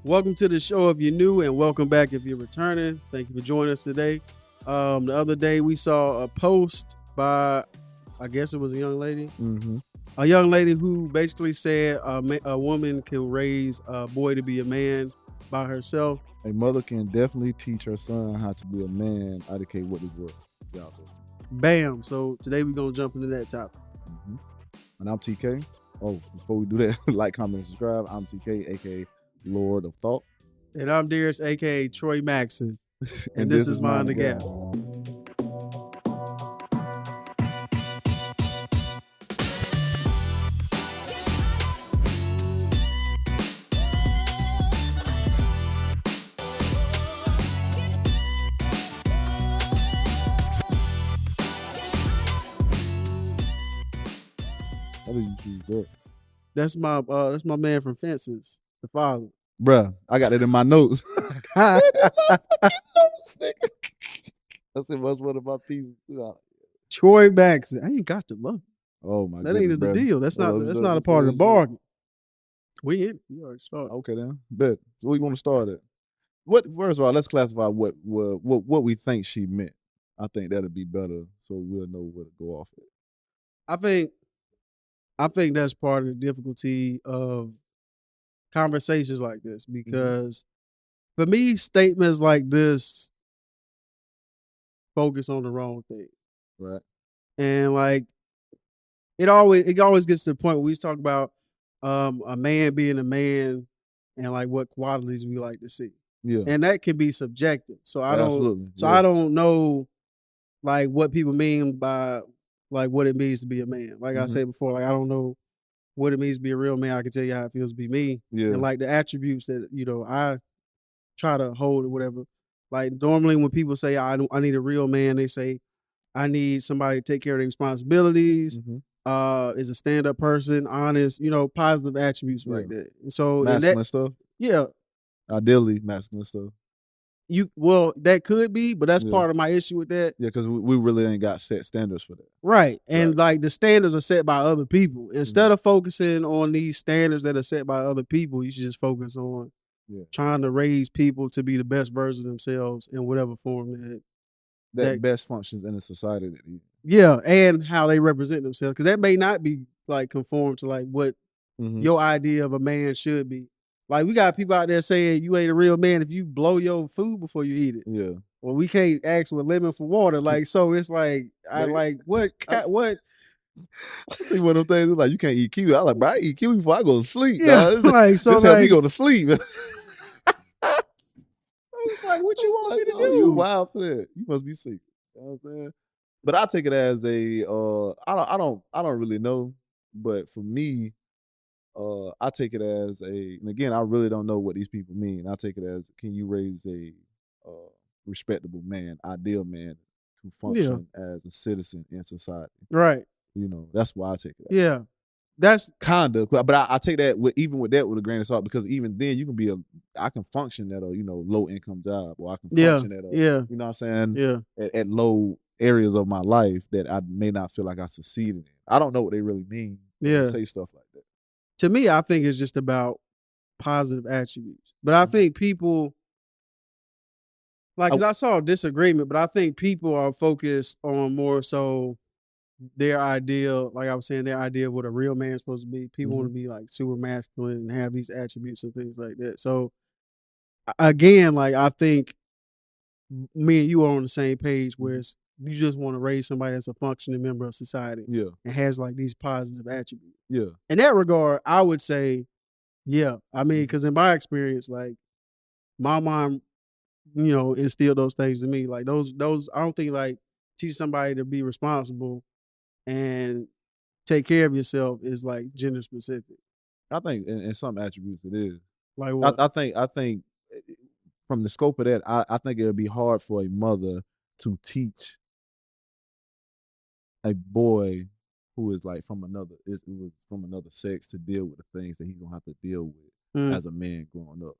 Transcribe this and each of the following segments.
Welcome to the show if you're new, and welcome back if you're returning. Thank you for joining us today. The other day we saw a post by, I guess it was a young lady. Mm-hmm. A young lady who basically said a woman can raise a boy to be a man by herself. A mother can definitely teach her son how to be a man out of what this world is out there. Bam. So today we're going to jump into that topic. Mm-hmm. And I'm TK. Oh, before we do that, like, comment, and subscribe. I'm TK, aka Lord of Thought. And I'm Darius, aka Troy Maxson. and this is Mind the Gap. How did you choose that? That's my man from Fences, the father. Bruh, I got it in my notes. I said, what's one of my pieces too? Troy Maxson. I ain't got to love it. Oh my god. That ain't the deal. That's not a part of the bargain. We already started. Okay then. Bet. So we want to start it. First of all, let's classify what we think she meant. I think that'll be better so we'll know where to go off it. I think that's part of the difficulty of conversations like this, because for me, statements like this focus on the wrong thing. Right. And like it always gets to the point where we talk about a man being a man and like what qualities we like to see. Yeah. And that can be subjective. So I I don't know like what people mean by like what it means to be a man. Like I said before, like I don't know what it means to be a real man. I can tell you how it feels to be me. Yeah. And like the attributes that, I try to hold or whatever. Like normally when people say I need a real man, they say I need somebody to take care of their responsibilities, is a stand-up person, honest, positive attributes like that. And so masculine stuff. Yeah. Ideally masculine stuff. That could be, but that's part of my issue with that. Yeah, because we really ain't got set standards for that. Right. And like the standards are set by other people. Instead of focusing on these standards that are set by other people, you should just focus on trying to raise people to be the best version of themselves in whatever form that best functions in a society. And how they represent themselves. Because that may not be like conform to like what your idea of a man should be. Like we got people out there saying you ain't a real man if you blow your food before you eat it. Yeah. Well, we can't ask with lemon for water. Like, so it's like, what? I see one of them things, it's like, you can't eat kiwi. I like, bro, I eat kiwi before I go to sleep. Yeah, dog. like, so this like, help me go to sleep. It's like, what you want me to do? You wild for that. You must be sick. You know what I'm saying? But I take it as a, I don't really know. But for me, I take it as and again, I really don't know what these people mean. I take it as, can you raise a respectable man, ideal man to function as a citizen in society? Right. That's why I take it as. Yeah. That's kind of, but I take that with a grain of salt, because even then you can I can function at a low income job, or I can function at a you know what I'm saying, at low areas of my life that I may not feel like I succeeded in. I don't know what they really mean. Say stuff like that. To me, I think it's just about positive attributes, but I think people because I saw a disagreement, but I think people are focused on more so their idea, like I was saying, their idea of what a real man is supposed to be. People want to be like super masculine and have these attributes and things like that. So again, like I think me and you are on the same page where you just want to raise somebody that's a functioning member of society. Yeah. And has like these positive attributes. Yeah. In that regard, I would say, yeah. I mean, because in my experience, like my mom, instilled those things to me. Like those, I don't think like teach somebody to be responsible and take care of yourself is like gender specific. I think in some attributes it is. Like what? I think from the scope of that, I think it would be hard for a mother to teach a boy who is like from another sex to deal with the things that he's gonna have to deal with as a man growing up.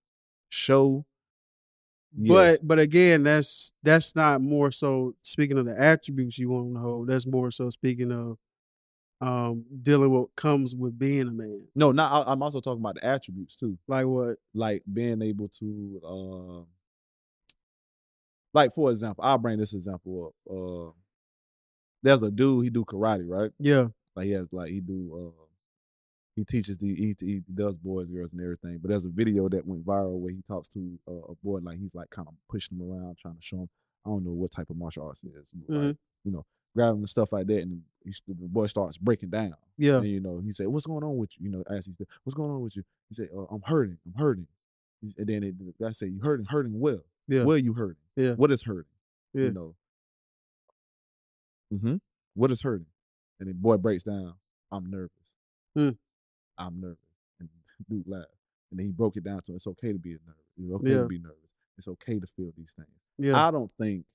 But again, that's not more so speaking of the attributes you want to hold. That's more so speaking of dealing with what comes with being a man. No, I'm also talking about the attributes too. Like what? Like being able to, like for example, I'll bring this example up. There's a dude, he do karate, right? Yeah. Like he teaches he does boys, girls, and everything. But there's a video that went viral where he talks to a boy, like he's like kind of pushing him around, trying to show him, I don't know what type of martial arts it is, like, grabbing and stuff like that, and the boy starts breaking down. Yeah. And he said, "What's going on with you?" As he said, "What's going on with you?" He said, "I'm hurting. And then I say, "You hurting well. Yeah. Where you hurting? Yeah. What is hurting? Yeah. What is hurting?" And the boy breaks down, "I'm nervous. I'm nervous." And the dude laughed. And then he broke it down to, it's okay to be nervous. It's okay to be nervous. It's okay to feel these things. Yeah. I don't think,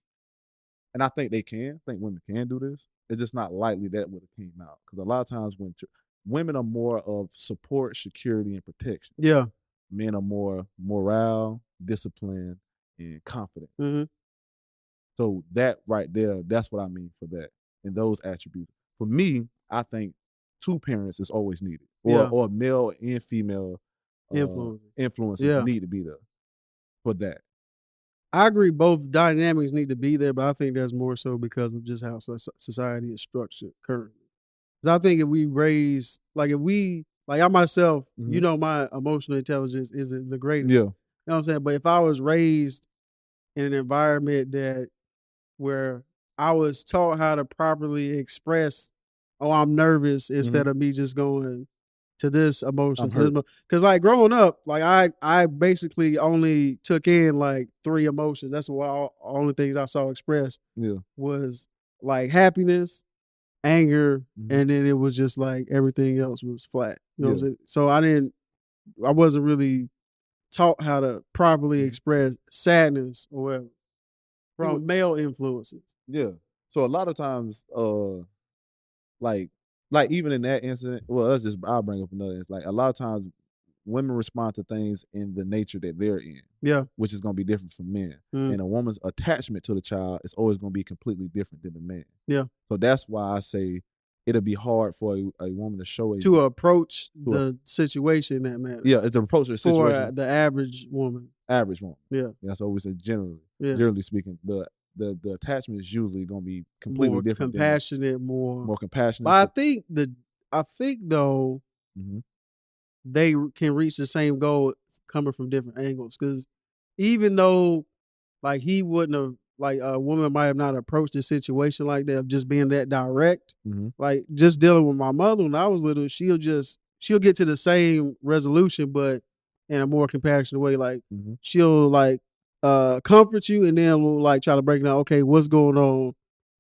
and I think women can do this. It's just not likely that would have came out. Because a lot of times when women are more of support, security, and protection. Yeah. Men are more morale, discipline, and confident. So that right there, that's what I mean for that. And those attributes. For me, I think 2 parents is always needed. Or male and female influences need to be there for that. I agree both dynamics need to be there, but I think that's more so because of just how society is structured currently. Because I think if we raise, like I myself, my emotional intelligence isn't the greatest. Yeah. You know what I'm saying? But if I was raised in an environment where I was taught how to properly express, I'm nervous, instead of me just going to this emotion. Because like growing up, like I basically only took in like 3 emotions. That's what only things I saw expressed was like happiness, anger, and then it was just like everything else was flat. You know what I'm saying? So I wasn't really taught how to properly express sadness or whatever from male influences. Yeah. So a lot of times, like even in that incident, I'll bring up another instance. Like a lot of times women respond to things in the nature that they're in. Yeah. Which is going to be different from men. And a woman's attachment to the child is always going to be completely different than the man. Yeah. So that's why I say it'll be hard for a woman to approach the situation that matters. Yeah, it's to approach the situation. For the average woman. Yeah. That's what we say generally. Yeah. Generally speaking, the attachment is usually going to be completely different. More compassionate. But I think though, they can reach the same goal coming from different angles. Because even though, like, he wouldn't have, like, a woman might have not approached the situation like that of just being that direct. Like, just dealing with my mother when I was little, she'll get to the same resolution, but in a more compassionate way. Like, she'll like comfort you, and then we'll like try to break it down. Okay, what's going on?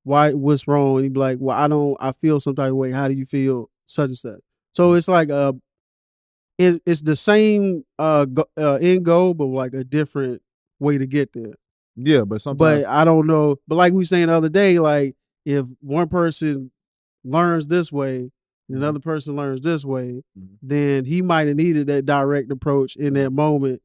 What's wrong? And you'd be like, well, I feel some type of way. How do you feel? Such and such. So it's like it's the same end goal, but like a different way to get there. Yeah, but sometimes. But I don't know. But like we were saying the other day, like if one person learns this way, and another person learns this way, then he might have needed that direct approach in that moment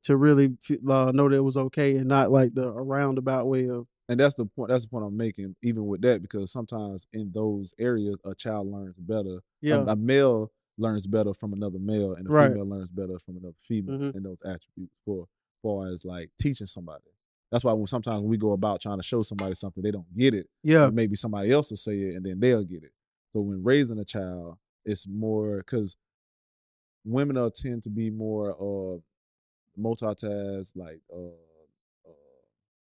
to really know that it was okay, and not like the roundabout way of. And that's the point. That's the point I'm making, even with that, because sometimes in those areas, a child learns better. Yeah, a male learns better from another male, and a female learns better from another female, in those attributes for far as like teaching somebody. That's why sometimes when we go about trying to show somebody something, they don't get it. Yeah, maybe somebody else will say it, and then they'll get it. So when raising a child, it's more because women tend to be more multitask, like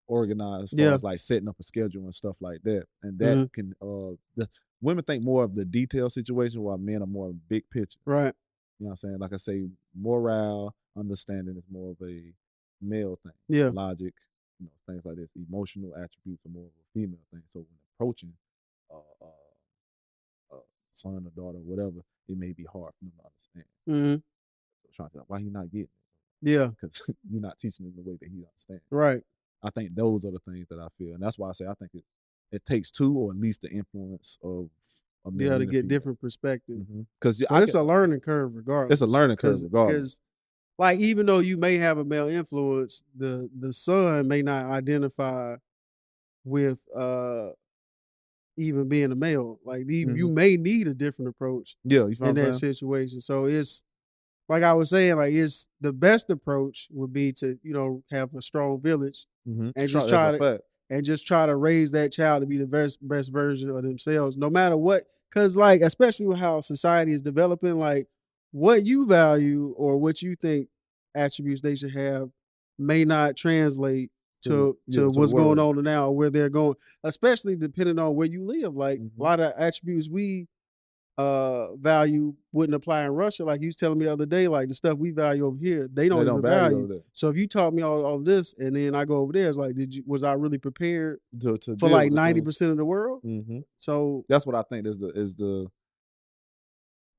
organized, as far as like setting up a schedule and stuff like that. And that can the women think more of the detailed situation, while men are more big picture. Right. You know what I'm saying? Like I say, morale, understanding is more of a male thing. Yeah. Logic, things like this. Emotional attributes are more of a female thing. So when approaching son or daughter, whatever, it may be hard for them to understand. So trying to why he not getting it? Yeah, because you're not teaching him the way that he understands. Right. I think those are the things that I feel, and that's why I say I think it takes 2 or at least the influence of a male to get different perspective. Because it's a learning curve regardless. It's a learning curve regardless. Like even though you may have a male influence, the son may not identify with even being a male. Like you may need a different approach Yeah, you feel in that situation. So it's like I was saying, like it's the best approach would be to, have a strong village and just try to raise that child to be the best version of themselves, no matter what. Because like, especially with how society is developing, like what you value or what you think attributes they should have may not translate to what's going on now, or where they're going, especially depending on where you live. Like a lot of attributes we value wouldn't apply in Russia. Like you was telling me the other day, like the stuff we value over here, they don't even value. So if you taught me all this and then I go over there, it's like, was I really prepared for like 90% of the world? So that's what I think is the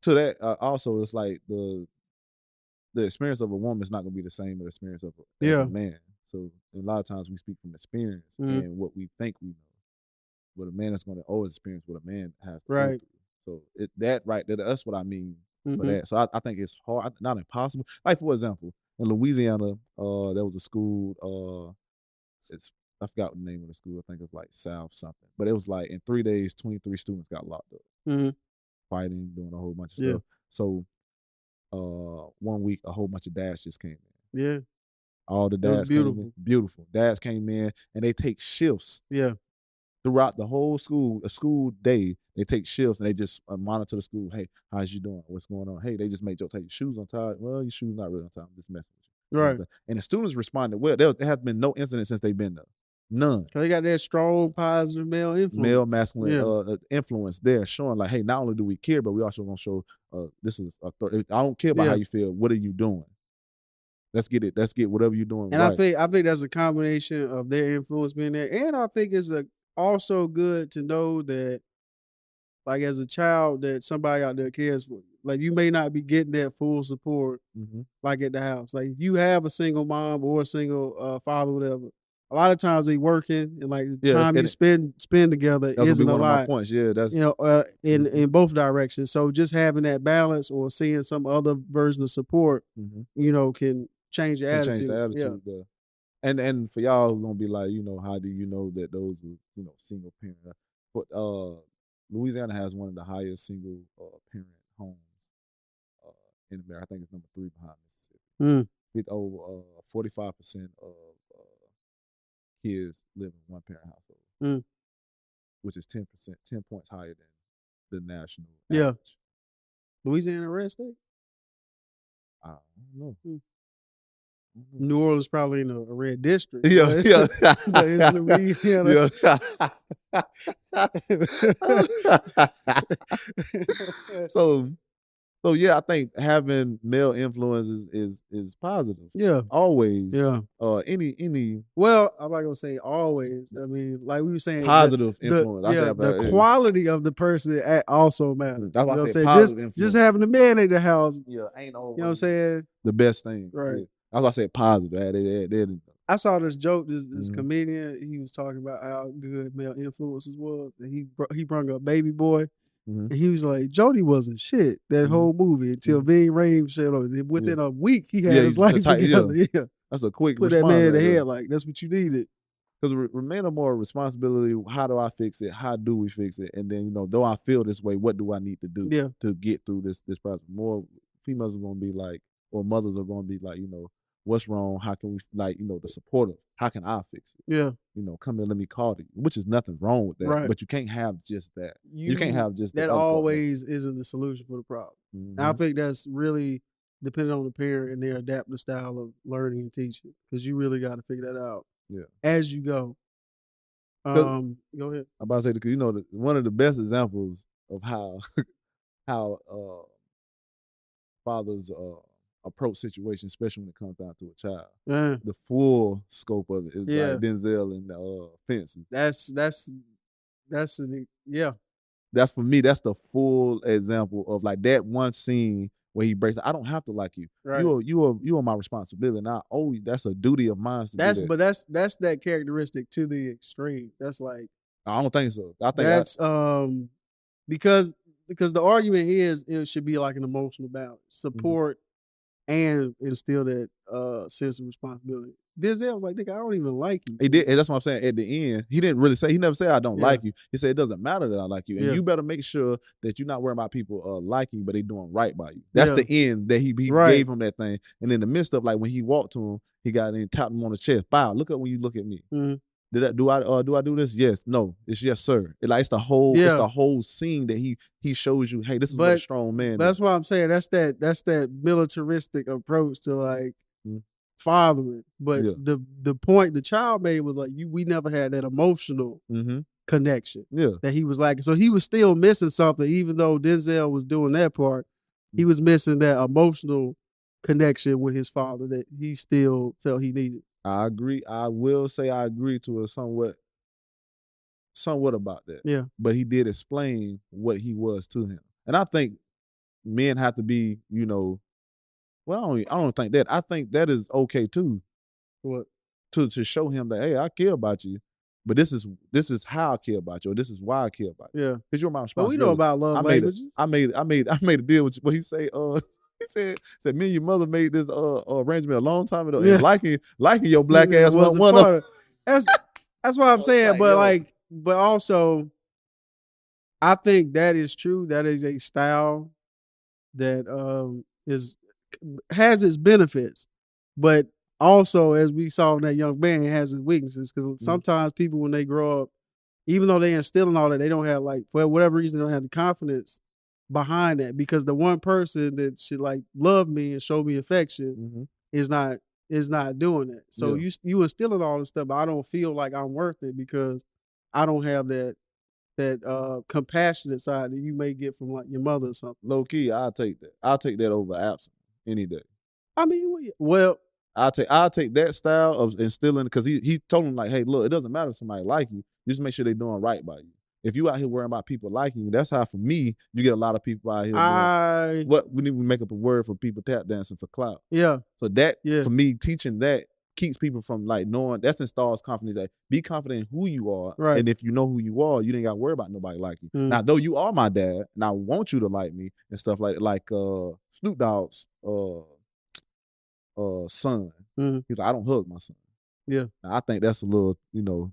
to that also it's like the experience of a woman is not going to be the same as the experience of a man. So a lot of times we speak from experience and what we think we know, but a man is going to always experience what a man has to go through. So that's what I mean for that. So I think it's hard, not impossible. Like for example, in Louisiana, there was a school. I forgot the name of the school. I think it's like South something. But it was like in 3 days, 23 students got locked up, fighting, doing a whole bunch of stuff. So 1 week, a whole bunch of dads just came in. Yeah, all the dads came in. Beautiful. Dads came in and they take shifts. Yeah. Throughout the whole school day, they take shifts and they just monitor the school. Hey, how's you doing? What's going on? Hey, they just make jokes. Hey, your shoes untied? Well, your shoes not really untied. I'm just messing with you. Right. And the students responded well. There has been no incident since they've been there. None. They got that strong, positive male influence. Male, masculine influence there, showing like, hey, not only do we care, but we also going to show this is I don't care about how you feel. What are you doing? Let's get it. Let's get whatever you're doing. And right. I think that's a combination of their influence being there, and I think it's also good to know that, like as a child, that somebody out there cares for you. Like you may not be getting that full support, like at the house. Like if you have a single mom or a single father, whatever. A lot of times they working and like the time you spend together isn't a lot. Of my points. Yeah, that's in both directions. So just having that balance or seeing some other version of support, can change the attitude. Change the attitude. Yeah. And for y'all who's gonna be like, how do you know that those were, single parent? But Louisiana has one of the highest single parent homes in America. I think it's number 3 behind Mississippi. With over 45% of kids live in one parent household, which is 10 points higher than the national average. Louisiana, a red state? I don't know. New Orleans probably in a red district. Yeah. But it's Louisiana. So yeah, I think having male influence is positive. Yeah. Always. Yeah. Any Well, I'm not gonna say always. I mean, like we were saying, positive influence. The quality of the person also matters. That's what I'm saying. Just having a man in the house. Yeah, ain't always. You know what I'm saying? The best thing. Right. Yeah. That's why I said positive. I saw this joke. This comedian, he was talking about how good male influences was, and he brought up Baby Boy, and he was like, Jody wasn't shit that whole movie until Ving Rhames showed up. Within a week, he had his life together. Yeah, that's a quick. Put that man in the head like that's what you needed. Because remain more responsibility. How do I fix it? How do we fix it? And then though I feel this way, what do I need to do to get through this process? More females are gonna be like, or mothers are gonna be like, what's wrong? How can we, the supportive? How can I fix it? Yeah. Come here, let me call you, which is nothing wrong with that. Right. But you can't have just that. You can't have just that. Always isn't the solution for the problem. And I think that's really dependent on the parent and their adaptive style of learning and teaching, because you really got to figure that out. Yeah. As you go. Go ahead. I'm about to say, because one of the best examples of how fathers approach situations, especially when it comes down to a child. Yeah. The full scope of it is like Denzel and Fences. That's for me, that's the full example of like that one scene where he breaks. I don't have to like you. Right. You are my responsibility. Now, that's a duty of mine to do that. But that's that characteristic to the extreme. That's like, I don't think so. I think that's because the argument is it should be like an emotional balance. Support and instill that sense of responsibility. Denzel was like, nigga, I don't even like you. He did, and that's what I'm saying. At the end, he didn't really say. He never said I don't like you. He said it doesn't matter that I like you, and you better make sure that you're not worrying about people liking you, but they doing right by you. That's the end that he gave him that thing. And in the midst of like when he walked to him, he got in and tapped him on the chest. Bow, look up when you look at me. Mm-hmm. Do I do this? Yes. No. It's yes, sir. It's the whole scene that he shows you. Hey, this is what a strong man. That's what I'm saying. That's that militaristic approach to like fathering. But the point the child made was like we never had that emotional connection that he was lacking. So he was still missing something, even though Denzel was doing that part. He was missing that emotional connection with his father that he still felt he needed. I agree. I will say I agree to it somewhat about that. Yeah. But he did explain what he was to him. And I think men have to be, well, I don't think that. I think that is okay too. What? To show him that, hey, I care about you, but this is how I care about you, or this is why I care about you. Yeah. Because you're my But responsibility. we know about love languages. I made a deal with you. What he say, he said me and your mother made this arrangement a long time ago. And liking your black ass wasn't one of that's what I'm saying. But also I think that is true. That is a style that has its benefits, but also, as we saw in that young man, it has its weaknesses. Because sometimes people, when they grow up, even though they instilling all that, they don't have for whatever reason, they don't have the confidence behind that. Because the one person that should love me and show me affection is not doing that. So you instilling all this stuff, but I don't feel like I'm worth it because I don't have that compassionate side that you may get from your mother or something. Low key, I'll take that. I'll take that over absent any day. I mean, well, I'll take that style of instilling, because he told him hey, look, it doesn't matter if somebody like you. Just make sure they're doing right by you. If you out here worrying about people liking you, that's how, for me, you get a lot of people out here we need to make up a word for people tap dancing for clout. Yeah. So that, for me, teaching that keeps people from knowing, that installs confidence. That be confident in who you are. Right. And if you know who you are, you ain't got to worry about nobody like you. Now, though you are my dad, and I want you to like me and stuff like Snoop Dogg's son. He's like, I don't hug my son. Yeah. Now, I think that's a little,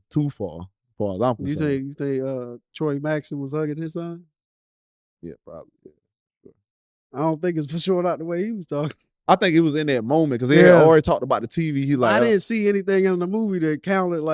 too far as I'm concerned. You think Troy Maxson was hugging his son? Yeah, probably. Yeah, sure. I don't think it's for sure not the way he was talking. I think it was in that moment because they had already talked about the TV. He I didn't see anything in the movie that counted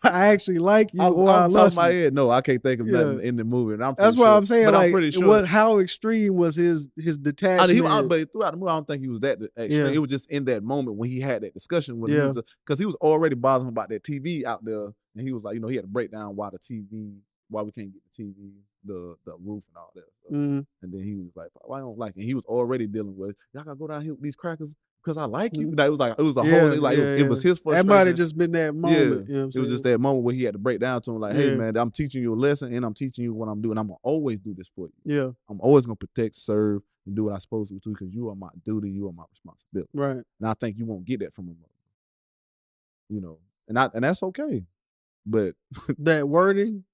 I actually like you or I love you. My head. No, I can't think of nothing in the movie. And that's why I'm saying, but I'm pretty sure. How extreme was his detachment? But throughout the movie, I don't think he was that extreme. Yeah. It was just in that moment when he had that discussion with him, because he was already bothering him about that TV out there, and he was like, he had to break down why we can't get the TV, the roof and all that stuff. And then he was like, why I don't like it? And he was already dealing with, y'all gotta go down here with these crackers because I like you. It was a whole, it was his frustration. That might have just been that moment. Yeah. It was just that moment where he had to break down to him hey man, I'm teaching you a lesson and I'm teaching you what I'm doing. I'm gonna always do this for you. Yeah. I'm always gonna protect, serve, and do what I'm supposed to do because you are my duty, you are my responsibility. Right. And I think you won't get that from a mother. And that's okay. But that wording,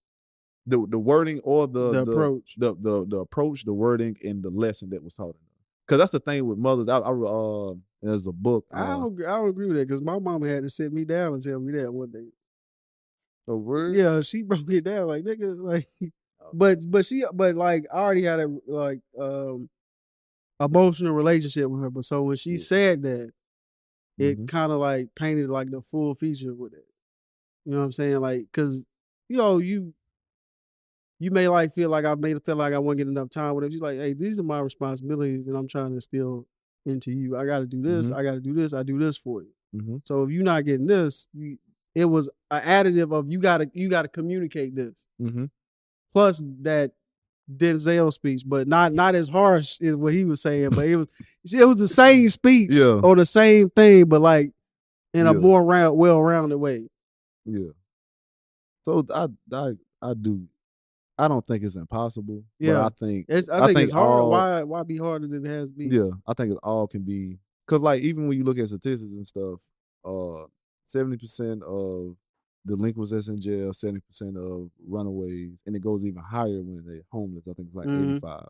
the wording or the approach, the approach, the wording, and the lesson that was taught in them. Because that's the thing with mothers. There's a book. I don't agree with that because my mama had to sit me down and tell me that one day. So word? Yeah, she broke it down nigga, but I already had a emotional relationship with her. But so when she said that, it kind of painted the full feature with it. You know what I'm saying? Because you may feel like I won't get enough time with it. She's like, hey, these are my responsibilities, and I'm trying to instill into you. I got to do this. I got to do this. I do this for you. So if you're not getting this, it was an additive of you got to communicate this. Plus that Denzel speech, but not as harsh as what he was saying. But it was the same speech or the same thing, but in a more well-rounded way. Yeah. So I do. I don't think it's impossible. Yeah, but I think it's hard. Why be harder than it has to be? Yeah, I think it all can be, because even when you look at statistics and stuff, 70% of delinquents that's in jail, 70% of runaways, and it goes even higher when they're homeless. I think it's 85.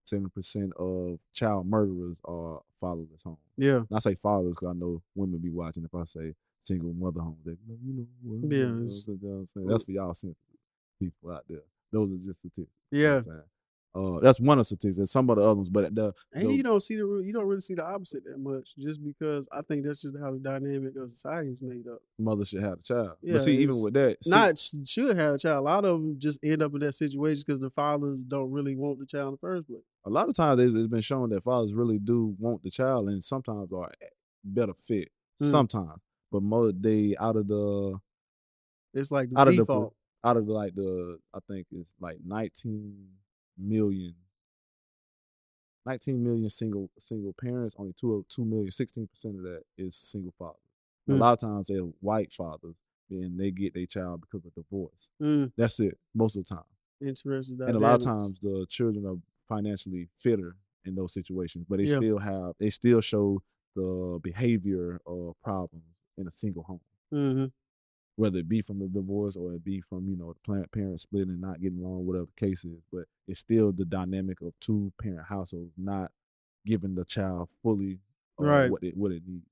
70% of child murderers are fatherless homes. Yeah. And I say fatherless because I know women be watching. If I say single mother homes, they be like, that's for y'all sensitive people out there. Those are just statistics. Yeah. You know what I'm saying? That's one of the statistics. Some of the other ones, but you don't really see the opposite that much, just because I think that's just how the dynamic of society is made up. Mother should have a child. Yeah, but see, even with that, should have a child. A lot of them just end up in that situation because the fathers don't really want the child in the first place. A lot of times it's been shown that fathers really do want the child, and sometimes are better fit. Sometimes, but they out of the. It's like the default. Out of I think it's like 19 million single parents, only 2 million, 16% of that is single fathers. A lot of times they're white fathers, and they get their child because of divorce. That's it, most of the time. Interesting. And a lot of times the children are financially fitter in those situations, but they still show the behavior of problems in a single home. Whether it be from the divorce or it be from, the parents splitting and not getting along, whatever the case is. But it's still the dynamic of 2-parent households not giving the child fully what it needs,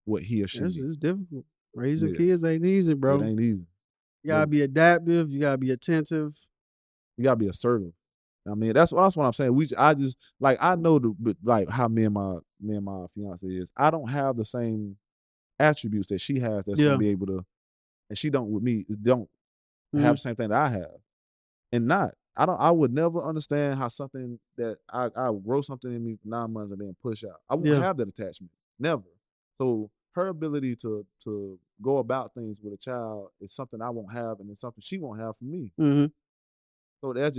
what he or she needs. It's difficult. Raising kids ain't easy, bro. It ain't easy. You gotta be adaptive. You gotta be attentive. You gotta be assertive. I mean, that's what I'm saying. I know how me and my fiance is. I don't have the same attributes that she has that's gonna be able to, and she don't with me don't have the same thing that I have, and I would never understand how something that I grow something in me for 9 months and then push out. I won't have that attachment, never. So her ability to go about things with a child is something I won't have, and it's something she won't have from me. So that's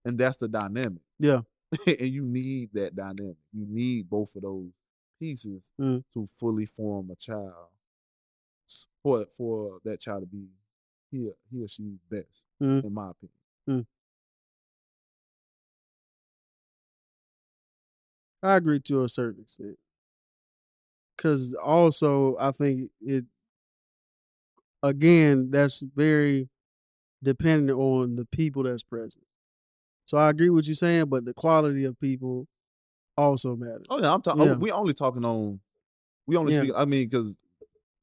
the dynamic. Yeah. And you need that dynamic. You need both of those pieces to fully form a child, for that child to be he or she's best, in my opinion. I agree to a certain extent, because also I think that's very dependent on the people that's present. So I agree with you saying, but the quality of people also matters. Oh yeah, I'm talking. We only talking on. We only speak. I mean, because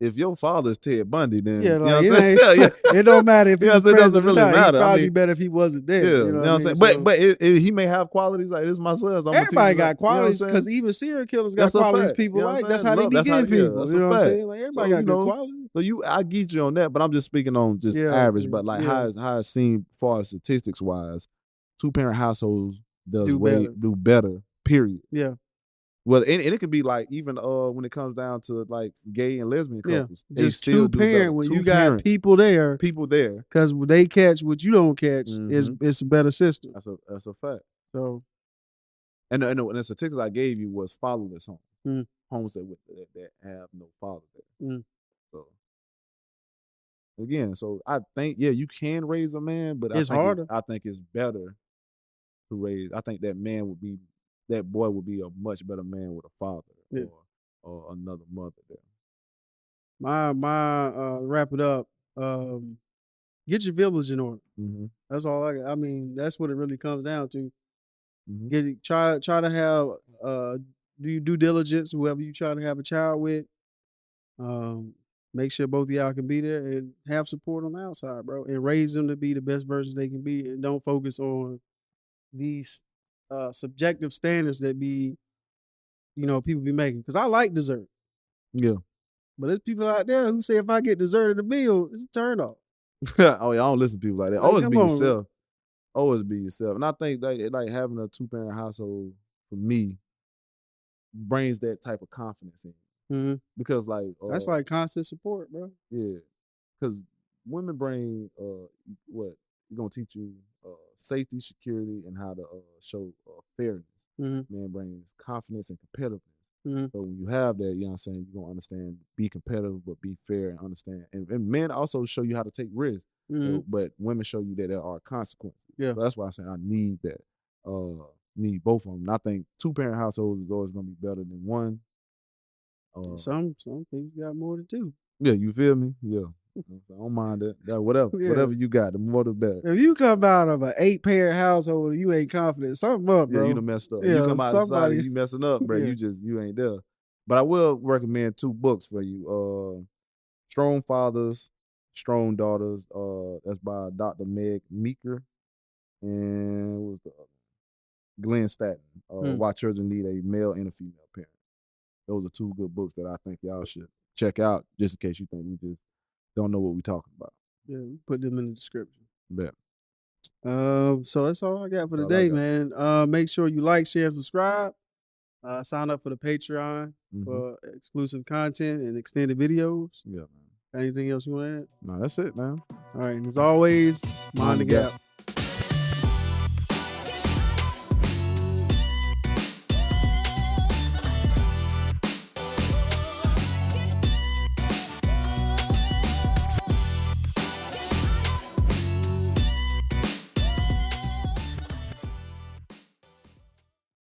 if your father is Ted Bundy, then it don't matter if he's present. It doesn't really matter. It'd probably be better if he wasn't there. Yeah, you know what I'm saying. But he may have qualities like, this is my son. So everybody got qualities, because even serial killers got qualities people like. That's how they be getting people. You know what I'm saying? Like, everybody got good qualities. So I get you on that, but I'm just speaking on just average. But like how it seemed, far as statistics wise, 2-parent households do better. Period. Yeah. Well, and it can be like, even when it comes down to like gay and lesbian couples, just 2-parent when you got people there, because they catch what you don't catch. It's a better system. That's a fact. So, and the statistics I gave you was fatherless homes, homes that have no father there. So again, I think you can raise a man, but it's harder. I think it's better to raise. I think that boy would be a much better man with a father or another mother there. My wrap it up. Get your village in order. That's all I mean, that's what it really comes down to. Try to have do your due diligence, whoever you try to have a child with. Make sure both of y'all can be there and have support on the outside, bro, and raise them to be the best versions they can be, and don't focus on these subjective standards that people be making. Because I like dessert. Yeah. But there's people out there who say if I get dessert at the meal, it's a turn off. Oh yeah, I don't listen to people like that. Always be yourself. Always be yourself. And I think like having a 2-parent household, for me, brings that type of confidence in. Because that's like constant support, bro. Yeah. Because women bring what? They're gonna teach you safety, security, and how to show fairness. Man brings confidence and competitiveness. So when you have that, you know what I'm saying, you're gonna understand, be competitive, but be fair and understand. And men also show you how to take risks. But women show you that there are consequences. Yeah. So that's why I'm saying I need that. Need both of them. And I think 2-parent households is always gonna be better than one. Some things got more to do. Yeah, you feel me? Yeah. I don't mind that. Whatever Yeah. you got, the more the better. If you come out of an 8-parent household and you ain't confident, something up, bro. Yeah, you done messed up. Yeah, You come outside somebody- and you messing up, bro. Yeah. You ain't there. But I will recommend 2 books for you. Strong Fathers, Strong Daughters. That's by Dr. Meg Meeker and what was the other? Glenn Statton. Why Children Need a Male and a Female Parent. Those are 2 good books that I think y'all should check out, just in case you think we just don't know what we're talking about. Yeah, put them in the description. Bet. So that's all I got for That's all today, I got. man. Make sure you like, share, subscribe. Sign up for the Patreon for exclusive content and extended videos. Yeah, man. Anything else you want to add? No, that's it, man. All right, and as always, mind the gap.